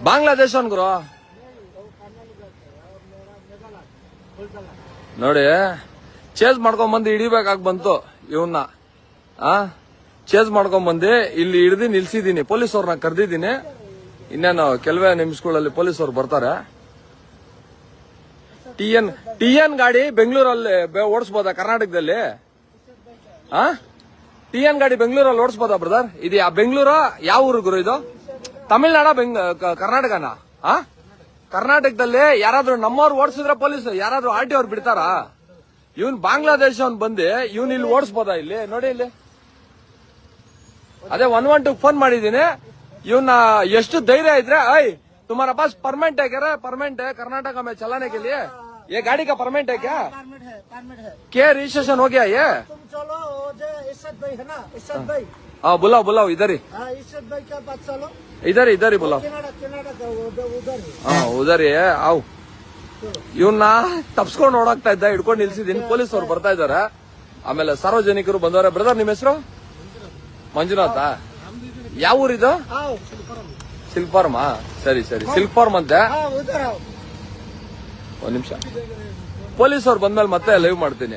ಬಾಂಗ್ಲಾದೇಶ ಗುರು ನೋಡಿ ಚೇಸ್ ಮಾಡ್ಕೊಂಡ್ ಬಂದು ಹಿಡಿಬೇಕಾಗಿ ಬಂತು ಇವನ್ನ ಚೇಸ್ ಮಾಡ್ಕೊಂಡ್ ಬಂದು ಇಲ್ಲಿ ಹಿಡ್ದು ನಿಲ್ಸಿದೀನಿ. ಪೊಲೀಸ್ ಅವ್ರನ್ನ ಕರೆದಿದ್ದೀನಿ. ಇನ್ನೇನು ಕೆಲವೇ ನಿಮಿಷಗಳಲ್ಲಿ ಪೊಲೀಸ್ ಅವ್ರು ಬರ್ತಾರೆ. ಟಿ.ಎನ್ ಗಾಡಿ ಬೆಂಗಳೂರಲ್ಲಿ ಓಡಿಸಬಹುದಾ ಕರ್ನಾಟಕದಲ್ಲಿ? ಟಿ.ಎನ್ ಗಾಡಿ ಬೆಂಗಳೂರಲ್ಲಿ ಓಡಿಸಬಹುದಾ ಬ್ರದರ್? ಇದು ಬೆಂಗಳೂರು ಯಾವ ಊರು ಗುರು ಇದು? ತಮಿಳ್ನಾಡ ಕರ್ನಾಟಕನ? ಕರ್ನಾಟಕದಲ್ಲಿ ಯಾರಾದ್ರೂ ನಮ್ಮವ್ರು ಓಡಿಸಿದ್ರೆ ಪೊಲೀಸ್ ಯಾರಾದ್ರೂ ಆರ್ ಟಿ ಅವ್ರು ಬಿಡ್ತಾರ? ಇವನ್ ಬಾಂಗ್ಲಾದೇಶ ಅವ್ನು ಬಂದು ಇವನ್ ಇಲ್ಲಿ ಓಡಿಸಬಹುದಾ? ಇಲ್ಲಿ ನೋಡಿ, ಇಲ್ಲಿ ಅದೇ 112 ಫೋನ್ ಮಾಡಿದೀನಿ. ಇವನ್ನ ಎಷ್ಟು ಧೈರ್ಯ ಇದ್ರೆ तुम्हारा पास परमिट है? कह रहा है परमिट है, कर्नाटक में चलाने के लिए। ये गाड़ी का परमिट है क्या? परमिट है। क्या रजिस्ट्रेशन हो गया ये? तुम चलो, इशरत भाई है ना, इशरत भाई। हाँ बुलाओ इधर ही। इशरत भाई के पास चलो, इधर ही बुलाओ। उधर ही। हाँ उधर ही है, आओ। ಇವನ್ನ ತಪ್ಸ್ಕೊಂಡು ಓಡಾಗ್ತಾ ಇದ್ದ, ಹಿಡ್ಕೊಂಡು ನಿಲ್ಸಿದೀನಿ. ಪೊಲೀಸ್ ಅವ್ರು ಬರ್ತಾ ಇದಾರೆ. ಆಮೇಲೆ ಸಾರ್ವಜನಿಕರು ಬಂದವರೆ. ಬ್ರದರ್ ನಿಮ್ಮ ಹೆಸರು? ಮಂಜುನಾಥ. ಯಾವ ಊರಿದು? Silk farm. ಸರಿ ಸಿಲ್ಕ್ ಫಾರ್ಮ್ ಅಂತೆ. ಒಂದ್ ನಿಮಿಷ, ಪೊಲೀಸ್ ಅವ್ರು ಬಂದ್ಮೇಲೆ ಮತ್ತೆ ಲೈವ್ ಮಾಡ್ತೀನಿ.